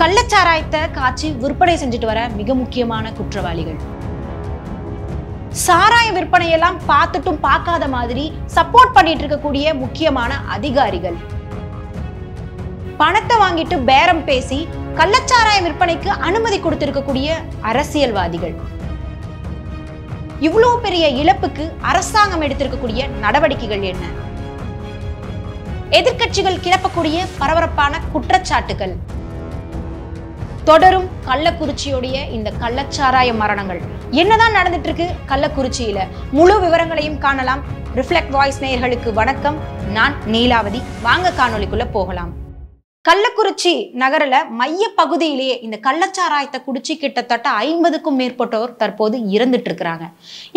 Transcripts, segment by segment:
கள்ளச்சாராயத்தை காய்ச்சி விற்பனை செஞ்சுட்டு வர மிக முக்கியமான குற்றவாளிகள். சாராய விற்பனையெல்லாம் பார்த்துட்டும் பார்க்காத மாதிரி சப்போர்ட் பண்ணிட்டு இருக்கக்கூடிய முக்கியமான அதிகாரிகள். பணத்தை வாங்கிட்டு பேரம் பேசி கள்ளச்சாராய விற்பனைக்கு அனுமதி கொடுத்திருக்கக்கூடிய அரசியல்வாதிகள். இவ்வளவு பெரிய இழப்புக்கு அரசாங்கம் எடுத்திருக்கக்கூடிய நடவடிக்கைகள் என்ன? எதிர்க்கட்சிகள் கிளப்பக்கூடிய பரபரப்பான குற்றச்சாட்டுகள். தொடரும் கள்ளக்குறிச்சியோடைய இந்த கள்ளச்சாராய மரணங்கள் என்னதான் நடந்துட்டு இருக்கு கள்ளக்குறிச்சியில? முழு விவரங்களையும் காணலாம். ரிஃப்ளெக்ட் வாய்ஸ் நேயர்களுக்கு வணக்கம். நான் நீலாவதி. வாங்க காணொளிக்குள்ள போகலாம். கள்ளக்குறிச்சி நகரில மைய பகுதியிலேயே இந்த கள்ளச்சாராயத்தை குடிச்சு கிட்டத்தட்ட 50க்கும் மேற்பட்டோர் தற்போது இறந்துட்டு இருக்கிறாங்க.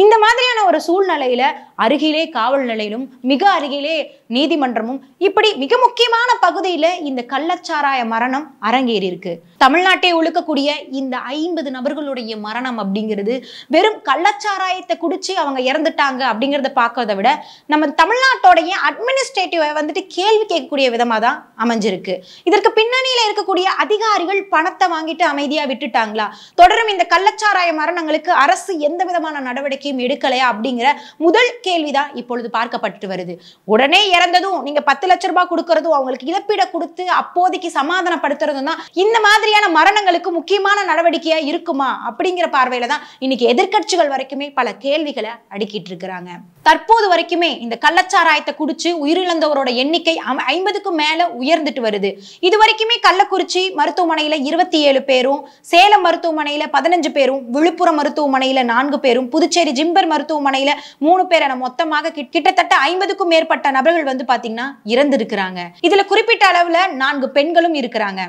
இந்த மாதிரியான ஒரு சூழ்நிலையில அருகிலே காவல் நிலையமும் மிக அருகிலே நீதிமன்றமும் இப்படி மிக முக்கியமான பகுதியில இந்த கள்ளச்சாராய மரணம் அரங்கேறி இருக்கு. தமிழ்நாட்டை ஒழுக்கக்கூடிய இந்த 50 நபர்களுடைய மரணம் அப்படிங்கிறது வெறும் கள்ளச்சாராயத்தை குடிச்சு அவங்க இறந்துட்டாங்க அப்படிங்கிறத பார்க்கறத விட நம்ம தமிழ்நாட்டோடைய அட்மினிஸ்ட்ரேட்டிவ் வந்துட்டு கேள்வி கேட்கக்கூடிய விதமா தான் அமைஞ்சிருக்கு. இதற்கு பின்னணியில இருக்கக்கூடிய அதிகாரிகள் பணத்தை வாங்கிட்டு அமைதியா விட்டுட்டாங்களா? தொடரும் இந்த கள்ளச்சாராய மரணங்களுக்கு அரசு எந்த விதமான நடவடிக்கையும் எடுக்கலையா அப்படிங்கிற முதல் கேள்விதான் இப்பொழுது பார்க்கப்பட்டு வருது. உடனே இறந்ததும் நீங்க 10 லட்சம் ரூபாய் கொடுக்கறதும் அவங்களுக்கு இழப்பீட கொடுத்து அப்போதைக்கு சமாதானப்படுத்துறதும் தான் இந்த மாதிரியான மரணங்களுக்கு முக்கியமான நடவடிக்கையா இருக்குமா அப்படிங்கிற பார்வையில தான் இன்னைக்கு எதிர்க்கட்சிகள் வரைக்குமே பல கேள்விகளை அடுக்கிட்டு இருக்கிறாங்க. தற்போது வரைக்குமே இந்த கள்ளச்சாராயத்தை குடிச்சு உயிரிழந்தவரோட எண்ணிக்கை 50க்கும் மேல உயர்ந்துட்டு வருது. இது வரைக்குமே கள்ளக்குறிச்சி மருத்துவமனையில 27 பேரும், சேலம் மருத்துவமனையில 15 பேரும், விழுப்புரம் மருத்துவமனையில 4 பேரும், புதுச்சேரி ஜிம்பர் மருத்துவமனையில 3 பேர் என மொத்தமாக கிட்டத்தட்ட 50க்கும் மேற்பட்ட நபர்கள் வந்து பாத்தீங்கன்னா இறந்திருக்கிறாங்க. இதுல குறிப்பிட்ட அளவுல 4 பெண்களும் இருக்கிறாங்க.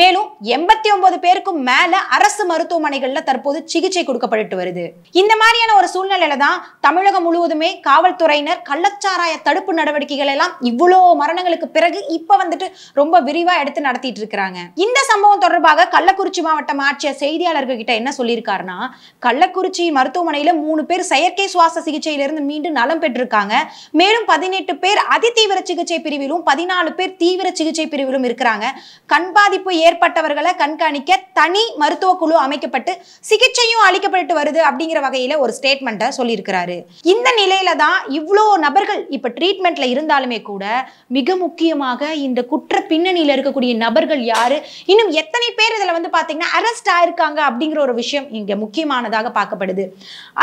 மேலும் 89 பேருக்கும் மேல அரசு மருத்துவமனைகள்ல தற்போது சிகிச்சை கொடுக்கப்பட்டு வருது. இந்த மாதிரியான ஒரு சூழ்நிலையில தான் தமிழகம் முழுவதுமே காவல்துறையினர் கள்ளச்சாராய தடுப்பு நடவடிக்கைகள் எல்லாம் இவ்வளவு மரணங்களுக்கு பிறகு இப்ப வந்துட்டு ரொம்ப விரிவா எடுத்து நடத்திட்டு இருக்காங்க. இந்த சம்பவம் தொடர்பாக கள்ளக்குறிச்சி மாவட்டம் ஆட்சியர் செய்தியாளர்கள் கிட்ட என்ன சொல்லியிருக்காருன்னா, கள்ளக்குறிச்சி மருத்துவமனையில 3 பேர் செயற்கை சுவாச சிகிச்சையிலிருந்து மீண்டும் நலம் பெற்றிருக்காங்க. மேலும் 18 பேர் அதிதீவிர சிகிச்சை பிரிவிலும் 14 பேர் தீவிர சிகிச்சை பிரிவிலும் இருக்கிறாங்க. கண் பாதிப்பு ஏற்பட்டவர்களை கண்காணிக்க தனி மருத்துவ குழு அமைக்கப்பட்டு சிகிச்சையும் அளிக்கப்பட்டு வருது அப்படிங்கிற வகையில ஒரு ஸ்டேட்மெண்ட்டை சொல்லியிருக்கிறாரு. இந்த நிலையில தான் இவ்வளோ நபர்கள் இப்ப ட்ரீட்மெண்ட்ல இருந்தாலுமே கூட மிக முக்கியமாக இந்த குற்ற பின்னணியில இருக்கக்கூடிய நபர்கள் யாரு, இன்னும் எத்தனை பேர் இதுல வந்து பாத்தீங்கன்னா அரெஸ்ட் ஆயிருக்காங்க அப்படிங்கிற ஒரு விஷயம் இங்க முக்கியமானதாக பார்க்கப்படுது.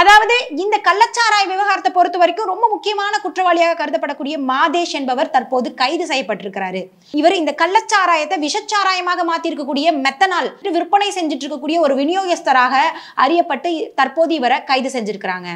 அதாவது இந்த கள்ளச்சாராய விவகாரத்தை பொறுத்த வரைக்கும் ரொம்ப முக்கியமான குற்றவாளியாக கருதப்படக்கூடிய மாதேஷ் என்பவர் தற்போது கைது செய்யப்பட்டிருக்கிறாரு. இவர் இந்த கள்ளச்சாராயத்தை விஷச்சாராயமாக மாத்தி இருக்கக்கூடிய மெத்தனால் விற்பனை செஞ்சுட்டு இருக்கக்கூடிய ஒரு விநியோகஸ்தராக அறியப்பட்டு தற்போது இவரை கைது செஞ்சிருக்கிறாங்க.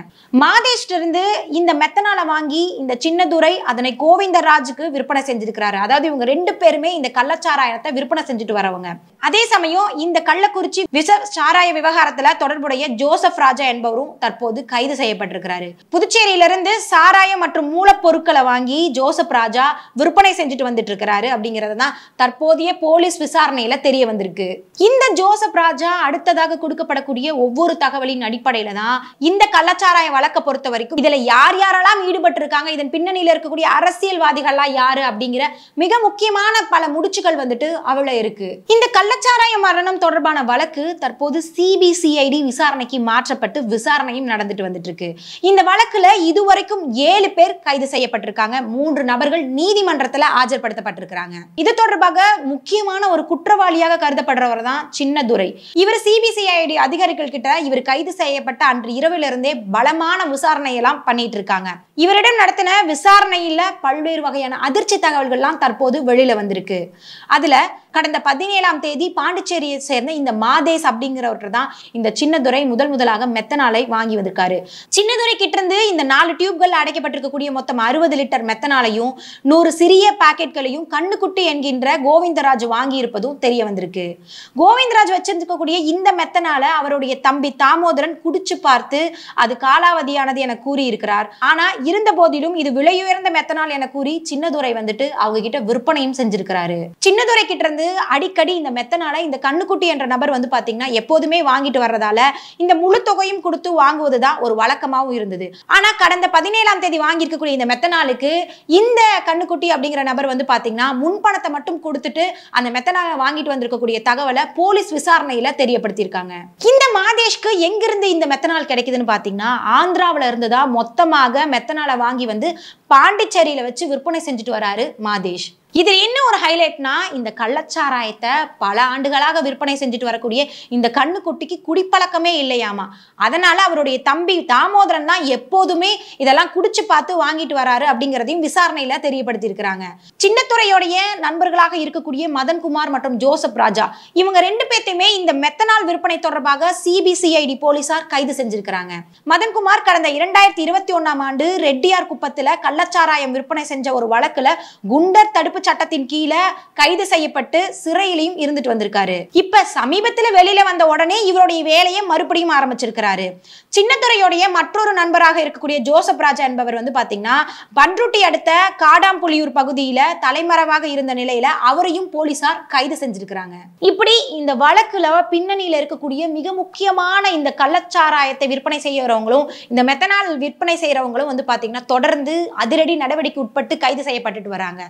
மாதேஷ் இருந்து இந்த மெத்தனாலை வாங்கி இந்த சின்னதுரை அதனை கோவிந்தராஜுக்கு விற்பனை செஞ்சிருக்கிறாரு. அதாவது இவங்க 2 பேருமே இந்த கள்ளச்சாராயத்தை விற்பனை செஞ்சுட்டு வரவங்க. அதே சமயம் இந்த கள்ளக்குறிச்சி விஷ சாராய விவகாரத்துல தொடர்புடைய ஜோசப் ராஜா என்பவரும் தற்போது கைது செய்யப்பட்டிருக்கிறாரு. புதுச்சேரியிலிருந்து சாராயம் மற்றும் மூலப்பொருட்களை வாங்கி ஜோசப் ராஜா விற்பனை செஞ்சுட்டு வந்துட்டு இருக்கிறாரு அப்படிங்கிறது தான் தற்போதைய போலீஸ் விசாரணையில தெரிய வந்திருக்கு. இந்த ஜோசப் ராஜா அடுத்ததாக கொடுக்கப்படக்கூடிய ஒவ்வொரு தகவலின் அடிப்படையில தான் இந்த கள்ளச்சாராய வழக்க பொறுத்த வரைக்கும் இதுல யார் யாரெல்லாம் ஈடுபட்டு இருக்காங்க, இதன் பின்னணியில இருக்கக்கூடிய அரசியல்வாதிகள்லாம் யாரு அப்படிங்கிற மிக முக்கியமான பல முடிச்சுகள் வந்துட்டு அவ்வளவு இருக்கு. இந்த கள்ளச்சாராய மரணம் தொடர்பான வழக்கு தற்போது சிபிசிஐடி விசாரணைக்கு மாற்றப்பட்டு விசாரணையும் நடந்துட்டு வந்துட்டு இருக்கு. இந்த வழக்குல இதுவரைக்கும் 7 பேர் கைது செய்யப்பட்டிருக்காங்க. 3 நபர்கள் நீதிமன்றத்துல ஆஜர்படுத்தப்பட்டிருக்கிறாங்க. இது தொடர்பாக முக்கியமான ஒரு குற்றவாளியாக கருதப்படுறவர் தான் சின்னதுரை. இவர் சிபிசிஐடி அதிகாரிகள் கிட்ட இவர் கைது செய்யப்பட்ட அன்று இரவிலிருந்தே பலமான விசாரணை எல்லாம் பண்ணிட்டு இருக்காங்க. இவரிடம் நடத்தின விசாரணையில பல்வேறு வகையான அதிர்ச்சி தகவல்கள்லாம் தற்போது வெளியில வந்திருக்கு. அதுல கடந்த 17ஆம் தேதி பாண்டிச்சேரியை சேர்ந்த இந்த மாதேஷ் அப்படிங்கிறவர் தான் இந்த சின்னதுரை முதலாக மெத்தனாலை வாங்கி வந்திருக்காரு. சின்னதுரை கிட்ட இருந்து இந்த 4 டியூப்கள் அடைக்கப்பட்டிருக்கக்கூடிய மொத்தம் 60 லிட்டர் மெத்தனாலையும் 100 சிறிய பாக்கெட்களையும் கண்ணுக்குட்டி என்கின்ற கோவிந்தராஜ் வாங்கி இருப்பதும் தெரிய வந்திருக்கு. கோவிந்தராஜ் வச்சிருக்கக்கூடிய இந்த மெத்தனால அவருடைய தம்பி தாமோதரன் குடிச்சு பார்த்து அது காலாவதியானது என கூறி இருக்கிறார். ஆனா இருந்த போதிலும் இது விலையுயர்ந்த மெத்தனால் என கூறி சின்னதுரை வந்துட்டு அவங்க கிட்ட விற்பனையும் செஞ்சிருக்கிறாரு. சின்னதுரை கிட்ட இருந்து அடிக்கடி இந்த மெத்தனால இந்த கண்ணுக்குட்டி என்ற நபர் வந்து பாத்தீங்கன்னா எப்போதுமே வாங்கிட்டு வர்றதால இந்த முழு தொகையும் கொடுத்து வாங்குவதுதான் ஒரு வழக்கமாகவும் இருந்தது. ஆனா கடந்த 17ஆம் தேதி வாங்கி இருக்கக்கூடிய இந்த மெத்தனாலுக்கு இந்த கண்ணுக்குட்டி அப்படிங்கிற நபர் வந்து பாத்தீங்கன்னா முன்பணத்தை மட்டும் கொடுத்துட்டு அந்த மெத்தனாலை வாங்கிட்டு வந்திருக்கக்கூடிய தகவலை போலீஸ் விசாரணையில தெரியப்படுத்தியிருக்காங்க. இந்த மாதேஷ்க்கு எங்கிருந்து இந்த மெத்தனால் கிடைக்குதுன்னு பாத்தீங்கன்னா, ஆந்திராவில இருந்துதான் மொத்தமாக மெத்தனாலை வாங்கி வந்து பாண்டிச்சேரியில வச்சு விற்பனை செஞ்சுட்டு வராரு மாதேஷ். இதுல என்ன ஒரு ஹைலைட்னா, இந்த கள்ளச்சாராயத்தை பல ஆண்டுகளாக விற்பனை செஞ்சுட்டு வரக்கூடிய இந்த கண்ணுக்குட்டிக்கு குடிப்பழக்கமே இல்லையாமா. அதனால அவருடைய தம்பி தாமோதரன் தான் எப்போதுமே இதெல்லாம் குடிச்சு பார்த்து வாங்கிட்டு வராரு அப்படிங்கிறதையும் விசாரணையில தெரியப்படுத்தியிருக்கிறாங்க. சின்னத்துறையோடைய நண்பர்களாக இருக்கக்கூடிய மதன்குமார் மற்றும் ஜோசப் ராஜா, இவங்க 2 பேர்த்தையுமே இந்த மெத்தனால் விற்பனை தொடர்பாக சிபிசிஐடி போலீசார் கைது செஞ்சிருக்கிறாங்க. மதன்குமார் கடந்த 2021ஆம் ஆண்டு ரெட்டியார் குப்பத்துல கள்ளச்சாராயம் விற்பனை செஞ்ச ஒரு வழக்குல குண்டர் தடுப்பு சட்டத்தின் கீழே கைது செய்யப்பட்டு சிறையிலையும் இருந்துட்டு வந்திருக்காரு. இப்ப சமீபத்துல வெளியில வந்த உடனே இவருடைய வேலையை மறுபடியும் ஆரம்பிச்சிருக்கிறாரு. சின்னத்துறையோடைய மற்றொரு நண்பராக இருக்கக்கூடிய ஜோசப் ராஜா என்பவர் வந்து பாத்தீங்கன்னா, பன்ருட்டி அடுத்த காடாம்புலியூர் பகுதியில தலைமறைவாக இருந்த நிலையில அவரையும் போலீசார் கைது செஞ்சிருக்கிறாங்க. இப்படி இந்த வழக்குல பின்னணியில இருக்கக்கூடிய மிக முக்கியமான இந்த கள்ளச்சாராயத்தை விற்பனை செய்யறவங்களும் இந்த மெத்தனால் விற்பனை செய்யறவங்களும் வந்து பாத்தீங்கன்னா தொடர்ந்து அதிரடி நடவடிக்கை உட்பட்டு கைது செய்யப்பட்டுட்டு வராங்க.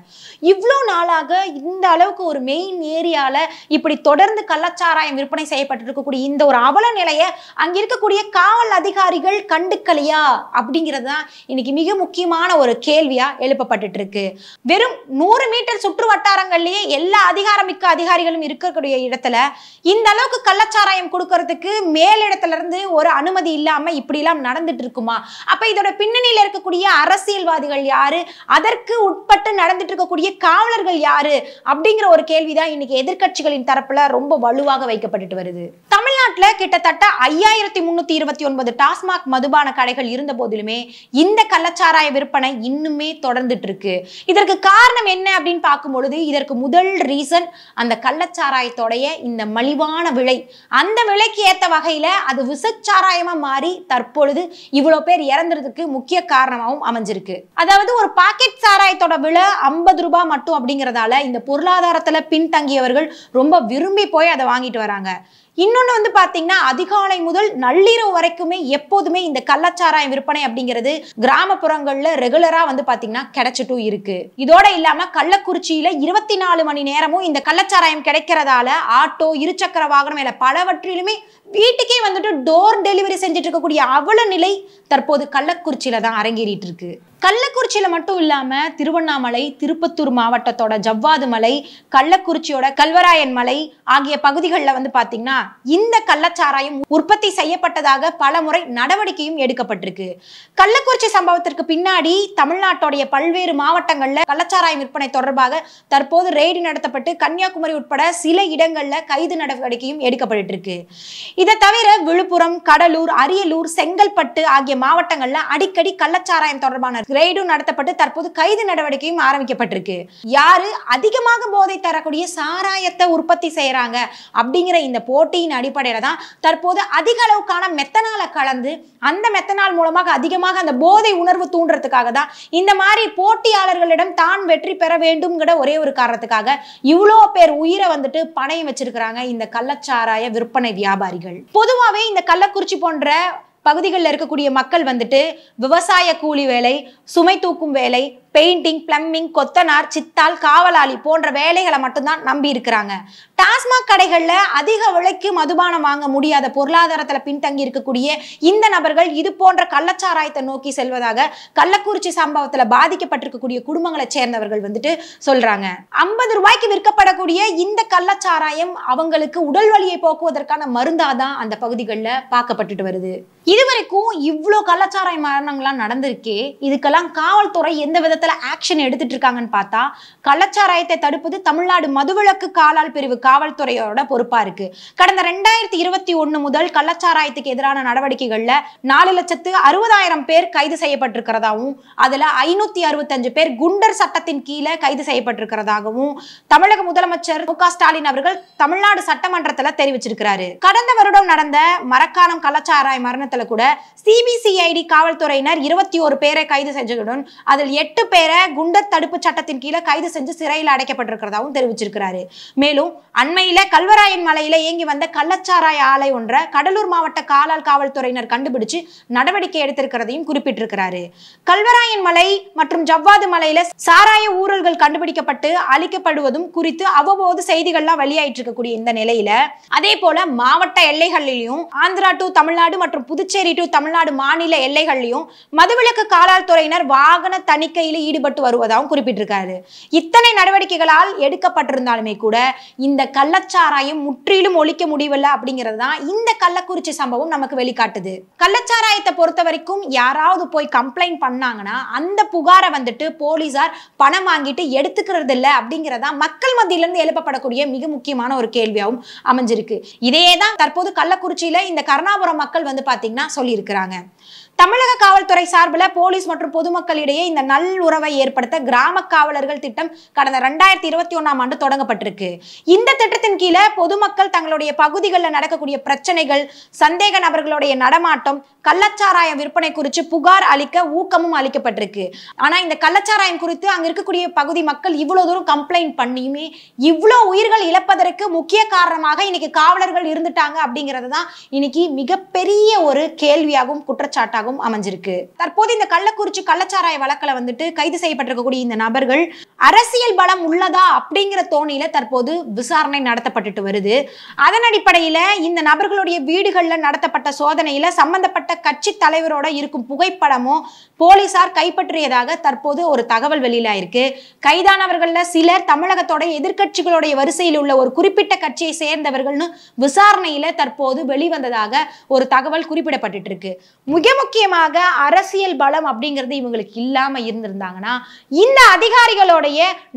இவ்வளோ நாளாக இந்த அளவுக்கு ஒரு மெயின் ஏரியால இப்படி தொடர்ந்து கள்ளச்சாராயம் விற்பனை செய்யப்பட்டு இருக்கக்கூடிய இந்த ஒரு அவல நிலையை அங்க இருக்கக்கூடிய காவல் அதிகாரிகள் கண்டுக்கலையா அப்படிங்கிறது தான் இன்னைக்கு மிக முக்கியமான ஒரு கேள்வியா எழுப்பப்பட்டு இருக்கு. வெறும் 100 மீட்டர் சுற்று வட்டாரங்கள்லயே எல்லா அதிகாரமிக்க அதிகாரிகளும் இருக்கக்கூடிய இடத்துல இந்த அளவுக்கு கள்ளச்சாராயம் கொடுக்கறதுக்கு மேலிடத்துல இருந்து ஒரு அனுமதி இல்லாம இப்படி எல்லாம் நடந்துட்டு இருக்குமா? அப்ப இதோட பின்னணியில இருக்கக்கூடிய அரசியல்வாதிகள் யாரு, அதற்கு உட்பட்டு நடந்துட்டு இருக்கக்கூடிய காவலர்கள் யாரு அப்படிங்கிற ஒரு கேள்விதான் இன்னைக்கு எதிர்க்கட்சிகளின் தரப்புல ரொம்ப வலுவாக வைக்கப்பட்டு வருது. தமிழ்நாட்டுல கிட்டத்தட்ட 5329 டாஸ்மாக் மதுபான கடைகள் இருந்த போதிலுமே இந்த கள்ளச்சாராய விற்பனை இன்னுமே தொடர்ந்துட்டு இருக்கு. இதற்கு காரணம் என்ன அப்படின்னு பார்க்கும் பொழுது, இதற்கு முதல் ரீசன் அந்த கள்ளச்சாராயத்தோடைய இந்த மலிவான விலை. அந்த விலைக்கு ஏத்த வகையில அது விஷச்சாராயமா மாறி தற்பொழுது இவ்வளவு பேர் இறந்துறதுக்கு முக்கிய காரணமாகவும் அமைஞ்சிருக்கு. அதாவது ஒரு பாக்கெட் சாராயத்தோட விலை 50 ரூபாய் மட்டும் அப்படிங்கறதால இந்த பொருளாதாரத்துல பின்தங்கியவர்கள் ரொம்ப விரும்பி போய் அதை வாங்கிட்டு வராங்க. இன்னொன்னு வந்து பாத்தீங்கன்னா, அதிகாலை முதல் நள்ளிரவு வரைக்குமே எப்போதுமே இந்த கள்ளச்சாராயம் விற்பனை அப்படிங்கிறது கிராமப்புறங்கள்ல ரெகுலரா வந்து பாத்தீங்கன்னா கிடைச்சிட்டும் இருக்கு. இதோட இல்லாம கள்ளக்குறிச்சியில 24 மணி நேரமும் இந்த கள்ளச்சாராயம் கிடைக்கிறதால ஆட்டோ, இருசக்கர வாகனம் என பலவற்றிலுமே வீட்டுக்கே வந்துட்டு டோர் டெலிவரி செஞ்சுட்டு இருக்கக்கூடிய அவல நிலை தற்போது கள்ளக்குறிச்சியில தான் அரங்கேறிட்டு இருக்கு. கள்ளக்குறிச்சியில மட்டும் இல்லாம திருவண்ணாமலை, திருப்பத்தூர் மாவட்டத்தோட ஜவ்வாது மலை, கள்ளக்குறிச்சியோட கல்வராயன் மலை ஆகிய பகுதிகளில் வந்து பாத்தீங்கன்னா இந்த கள்ளச்சாராயம் உற்பத்தி செய்யப்பட்டதாக பல முறை நடவடிக்கையும் எடுக்கப்பட்டிருக்கு. கள்ளக்குறிச்சி சம்பவத்திற்கு பின்னாடி தமிழ்நாட்டுடைய பல்வேறு மாவட்டங்கள்ல கள்ளச்சாராயம் விற்பனை தொடர்பாக தற்போது ரெய்டு நடத்தப்பட்டு கன்னியாகுமரி உட்பட சில இடங்கள்ல கைது நடவடிக்கையும் எடுக்கப்பட்டு இருக்கு. இதை தவிர விழுப்புரம், கடலூர், அரியலூர், செங்கல்பட்டு ஆகிய மாவட்டங்கள்ல அடிக்கடி கள்ளச்சாராயம் தொடர்பான ரெய்டும் நடத்தப்பட்டு தற்போது கைது நடவடிக்கையும் ஆரம்பிக்கப்பட்டிருக்கு. யாரு அதிகமாக போதை தரக்கூடிய சாராயத்தை உற்பத்தி செய்யறாங்க அப்படிங்கிற இந்த போட்டியின் அடிப்படையில தான் தற்போது அதிக அளவுக்கான மெத்தனாலை கலந்து அந்த மெத்தனால் மூலமாக அதிகமாக அந்த போதை உணர்வு தூண்டுறதுக்காக தான் இந்த மாதிரி போட்டியாளர்களிடம் தான் வெற்றி பெற வேண்டும்ங்கிற ஒரே ஒரு காரணத்துக்காக இவ்வளோ பேர் உயிரை வந்துட்டு பணையம் வச்சிருக்கிறாங்க இந்த கள்ளச்சாராய விற்பனை வியாபாரிகள். பொதுவாகவே இந்த கள்ளக்குறிச்சி போன்ற பகுதிகளில் இருக்கக்கூடிய மக்கள் வந்துட்டு விவசாய கூலி வேலை, சுமை தூக்கும் வேலை, பெயிண்டிங், பிளம்பிங், கொத்தனார், சித்தால், காவலாளி போன்ற வேலைகளை மட்டும்தான் நம்பி இருக்கிறாங்க. டாஸ்மாக் கடைகள்ல அதிக விலைக்கு மதுபானம் வாங்க முடியாத பொருளாதாரத்துல பின்தங்கி இருக்கக்கூடிய இந்த நபர்கள் இது போன்ற கள்ளச்சாராயத்தை நோக்கி செல்வதாக கள்ளக்குறிச்சி சம்பவத்துல பாதிக்கப்பட்டிருக்கக்கூடிய குடும்பங்களை சேர்ந்தவர்கள் வந்துட்டு சொல்றாங்க. 50 ரூபாய்க்கு விற்கப்படக்கூடிய இந்த கள்ளச்சாராயம் அவங்களுக்கு உடல் வலியை போக்குவதற்கான மருந்தாதான் அந்த பகுதிகளில் பார்க்கப்பட்டுட்டு வருது. இதுவரைக்கும் இவ்வளோ கள்ளச்சாராய மரணங்கள்லாம் நடந்திருக்கே, இதுக்கெல்லாம் காவல்துறை எந்த விதத்துல ஆக்ஷன் எடுத்துட்டு இருக்காங்கன்னு பார்த்தா, கள்ளச்சாராயத்தை தடுப்பது தமிழ்நாடு மதுவிலக்கு காலால் பிரிவு காவல்துறையோட பொறுப்பா இருக்கு. கடந்த 2021 முதல் கள்ளச்சாராயத்துக்கு எதிரான நடவடிக்கைகள்ல 4,60,000 பேர் கைது செய்யப்பட்டிருக்கிறதாகவும் அதுல 565 பேர் குண்டர் சட்டத்தின் கீழே கைது செய்யப்பட்டிருக்கிறதாகவும் தமிழக முதலமைச்சர் மு க ஸ்டாலின் அவர்கள் தமிழ்நாடு சட்டமன்றத்துல தெரிவிச்சிருக்கிறாரு. கடந்த வருடம் நடந்த மரக்காணம் கள்ளச்சாராய மரணத்துல கூட சிபிசிஐடி காவல்துறையினர் 21 பேரை கைது செஞ்சதுடன் அதில் 8 பேரை குண்டர் தடுப்பு சட்டத்தின் கீழே கைது செஞ்சு சிறையில் அடைக்கப்பட்டிருக்கிறதாவும் தெரிவிச்சிருக்கிறாரு. மேலும் அண்மையில கல்வராயன் மலையில இயங்கி வந்த கள்ளச்சாராய ஆலை ஒன்றை கடலூர் மாவட்ட காவல்துறையினர் கண்டுபிடிச்சு நடவடிக்கை எடுத்திருக்கிறதையும் குறிப்பிட்டிருக்கிறாரு. கல்வராயன் மலை மற்றும் ஜவ்வாது மலையில சாராய ஊழல்கள் கண்டுபிடிக்கப்பட்டு அழிக்கப்படுவதும் குறித்து அவ்வப்போது செய்திகள்லாம் வெளியாயிட்டு இருக்கக்கூடிய இந்த நிலையில அதே போல மாவட்ட எல்லைகளிலும் ஆந்திரா டு தமிழ்நாடு மற்றும் புதுச்சேரி டு தமிழ்நாடு மாநில எல்லைகளிலும் மதுவிலக்கு காவல்துறையினர் வாகன தணிக்கையில் ஈடுபட்டு வருவதாகவும் குறிப்பிட்டிருக்காரு. இத்தனை நடவடிக்கைகளால் எடுக்கப்பட்டிருந்தாலுமே கூட இந்த கள்ளச்சாராயம் முற்றிலும் ஒழிக்க முடியவில்லை அப்படிங்கிறது தான் இந்த கள்ளக்குறிச்சி சம்பவம் நமக்கு வெளிக்காட்டுது. கள்ளச்சாராயத்தை பொறுத்த வரைக்கும் யாராவது போய் கம்ப்ளைண்ட் பண்ணாங்கன்னா அந்த புகாரை வந்துட்டு போலீசார் பணம் வாங்கிட்டு எடுத்துக்கிறது இல்லை அப்படிங்கிறதா மக்கள் மத்தியிலிருந்து எழுப்பப்படக்கூடிய மிக முக்கியமான ஒரு கேள்வியாகவும் அமைஞ்சிருக்கு. இதேதான் தற்போது கள்ளக்குறிச்சியில இந்த கருணாபுரம் மக்கள் வந்து பாத்தீங்கன்னா சொல்லியிருக்கிறாங்க. தமிழக காவல்துறை சார்பில் போலீஸ் மற்றும் பொதுமக்களிடையே இந்த நல்லுறவை ஏற்படுத்த கிராம காவலர்கள் திட்டம் கடந்த 2021ஆம் ஆண்டு தொடங்கப்பட்டிருக்கு. இந்த திட்டத்தின் கீழே பொதுமக்கள் தங்களுடைய பகுதிகளில் நடக்கக்கூடிய பிரச்சனைகள், சந்தேக நபர்களுடைய நடமாட்டம், கள்ளச்சாராயம் விற்பனை குறித்து புகார் அளிக்க ஊக்கமும் அளிக்கப்பட்டிருக்கு. ஆனா இந்த கள்ளச்சாராயம் குறித்து அங்க இருக்கக்கூடிய பகுதி மக்கள் இவ்வளவு தூரம் கம்ப்ளைண்ட் பண்ணியுமே இவ்வளவு உயிர்கள் இழப்பதற்கு முக்கிய காரணமாக இன்னைக்கு காவலர்கள் இருந்துட்டாங்க அப்படிங்கிறது தான் இன்னைக்கு மிகப்பெரிய ஒரு கேள்வியாகவும் குற்றச்சாட்டாகவும் அமைஞ்சிருக்கு. தற்போது இந்த கள்ளக்குறிச்சி கள்ளச்சாராய வழக்கில் வந்துட்டு கைது செய்யப்பட்டிருக்கக்கூடிய இந்த நபர்கள் அரசியல் பலம் உள்ளதா அப்படிங்கிற தோணியில தற்போது விசாரணை நடத்தப்பட்டு வருது. அதன் அடிப்படையில இந்த நபர்களுடைய வீடுகளில் நடத்தப்பட்ட சோதனையில சம்பந்தப்பட்ட கட்சி தலைவரோட இருக்கும் புகைப்படமும் போலீசார் கைப்பற்றியதாக தற்போது ஒரு தகவல் வெளியிலாயிருக்கு. கைதானவர்கள்ல சிலர் தமிழகத்தோட எதிர்கட்சிகளுடைய வரிசையில் உள்ள ஒரு குறிப்பிட்ட கட்சியை சேர்ந்தவர்கள்னு விசாரணையில தற்போது வெளிவந்ததாக ஒரு தகவல் குறிப்பிடப்பட்டு இருக்கு. மிக முக்கியமாக அரசியல் பலம் அப்படிங்கிறது இவங்களுக்கு இல்லாம இருந்திருந்தாங்கன்னா இந்த அதிகாரிகளுடைய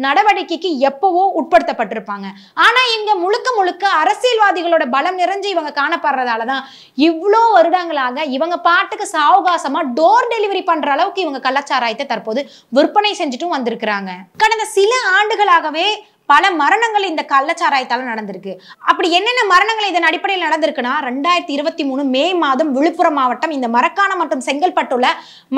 நடவடிக்கைக்கு எப்பவோ உட்படுத்தப்பட்டிருப்பாங்க. ஆனா இங்க முழுக்க முழுக்க அரசியல்வாதிகளோட பலம் நிறைஞ்சு இவங்க காணப்படுறதாலதான் இவ்வளோ வருடங்களாக இவங்க பாட்டுக்கு சாவகாசமா டோர் டெலிவரி பண்ற அளவுக்கு இவங்க கள்ளச்சாராயத்தை தற்போது விற்பனை செஞ்சுட்டும் வந்திருக்கிறாங்க. கடந்த சில ஆண்டுகளாகவே பல மரணங்கள் இந்த கள்ளச்சாராயத்தால நடந்திருக்கு. அப்படி என்னென்ன மரணங்கள் இதன் அடிப்படையில் நடந்திருக்குன்னா 2023 மே மாதம் விழுப்புரம் மாவட்டம் இந்த மரக்காணம் மற்றும் செங்கல்பட்டுள்ள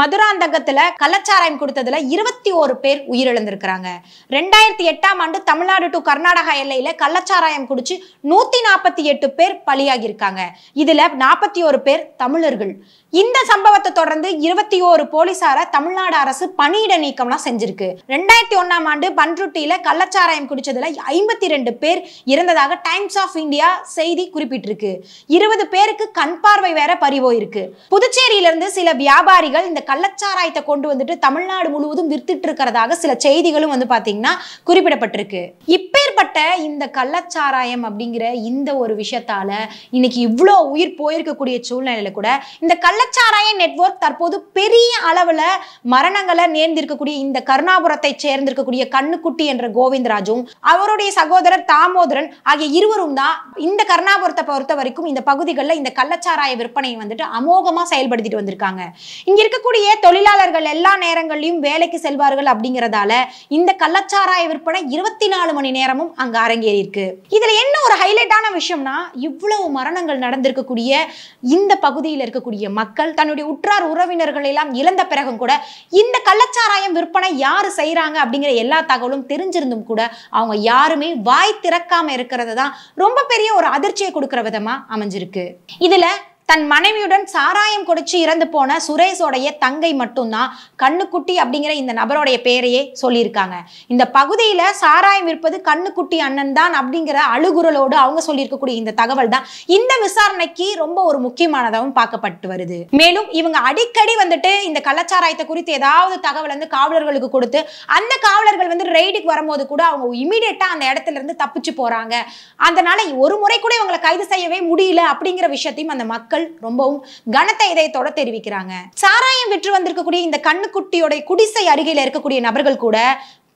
மதுராந்தகத்துல கள்ளச்சாராயம் கொடுத்ததுல 21 பேர் உயிரிழந்திருக்கிறாங்க. 2008ஆம் ஆண்டு தமிழ்நாடு டு கர்நாடகா எல்லையில கள்ளச்சாராயம் குடிச்சு 148 பேர் பலியாகி இருக்காங்க. இதுல 41 பேர் தமிழர்கள். இந்த சம்பவத்தை தொடர்ந்து 21 போலீசார தமிழ்நாடு அரசு பணியிட நீக்கம்லாம் செஞ்சிருக்கு. 2001ஆம் ஆண்டு பன்ருட்டியில கள்ளச்சாராயம் குடிச்சதுல 52 பேர் இறந்ததாக டைம்ஸ் ஆஃப் இந்தியா செய்தி குறிப்பிட்டிருக்கு. 20 பேருக்கு கண் பார்வை வேற பறிபோயிருக்கு. புதுச்சேரியிலிருந்து சில வியாபாரிகள் இந்த கள்ளச்சாராயத்தை கொண்டு வந்துட்டு தமிழ்நாடு முழுவதும் வித்துட்டு இருக்கிறதாக சில செய்திகளும் வந்து பாத்தீங்கன்னா குறிப்பிடப்பட்டிருக்கு. இப்பேற்பட்ட இந்த கள்ளச்சாராயம் அப்படிங்கிற இந்த ஒரு விஷயத்தால இன்னைக்கு இவ்வளோ உயிர் போயிருக்கக்கூடிய சூழ்நிலையில கூட இந்த கள்ளச்சாராய நெட்வொர்க் தற்போது பெரிய அளவுல மரணங்களை நேர்ந்திருக்கக்கூடிய இந்த கருணாபுரத்தை சேர்ந்திருக்கக்கூடிய கண்ணுக்குட்டி என்ற கோவிந்தராஜும் அவருடைய சகோதரர் தாமோதரன் ஆகிய இருவரும் தான் இந்த கருணாபுரத்தை பொறுத்த வரைக்கும் இந்த பகுதிகளில் இந்த கள்ளச்சாராய விற்பனையை வந்துட்டு அமோகமா செயல்படுத்திட்டு வந்திருக்காங்க. இங்க இருக்கக்கூடிய தொழிலாளர்கள் எல்லா நேரங்களிலும் வேலைக்கு செல்வார்கள் அப்படிங்கிறதால இந்த கள்ளச்சாராய விற்பனை 24 மணி நேரமும் அங்க அரங்கேறி இருக்கு. இதுல என்ன ஒரு ஹைலைட்டான விஷயம்னா இவ்வளவு மரணங்கள் நடந்திருக்கக்கூடிய இந்த பகுதியில் இருக்கக்கூடிய மக்கள் தன்னுடைய உற்றார் உறவினர்கள் எல்லாம் இழந்த பிறகும் கூட இந்த கள்ளச்சாராயம் விற்பனை யாரு செய்யறாங்க அப்படிங்கிற எல்லா தகவலும் தெரிஞ்சிருந்தும் கூட அவங்க யாருமே வாய் திறக்காம இருக்கிறது தான் ரொம்ப பெரிய ஒரு அதிர்ச்சியை கொடுக்கிற விதமா அமைஞ்சிருக்கு. இதுல தன் மனைவியுடன் சாராயம் குடிச்சு இறந்து போன சுரேஷோடைய தங்கை மட்டும்தான் கண்ணுக்குட்டி அப்படிங்கிற இந்த நபருடைய பெயரையே சொல்லியிருக்காங்க. இந்த பகுதியில சாராயம் விற்பது கண்ணுக்குட்டி அண்ணன் தான் அப்படிங்கிற அழுகுரலோடு அவங்க சொல்லியிருக்கக்கூடிய இந்த தகவல் தான் இந்த விசாரணைக்கு ரொம்ப ஒரு முக்கியமானதாகவும் பார்க்கப்பட்டு வருது. மேலும் இவங்க அடிக்கடி வந்துட்டு இந்த கள்ளச்சாராயத்தை குறித்து ஏதாவது தகவல் வந்து காவலர்களுக்கு கொடுத்து அந்த காவலர்கள் வந்து ரெய்டுக்கு வரும்போது கூட அவங்க இமீடியட்டா அந்த இடத்துல இருந்து தப்பிச்சு போறாங்க. அதனால ஒரு முறை கூட இவங்களை கைது செய்யவே முடியல அப்படிங்கிற விஷயத்தையும் அந்த மக்கள் ரொம்பவும் கனத்த இதயத்தோட தெரிவிக்கிறாங்க. சாராயம் விற்று வந்திருக்கக்கூடிய இந்த கண்ணுக்குட்டியோட குடிசை அருகில இருக்கக்கூடிய நபர்கள் கூட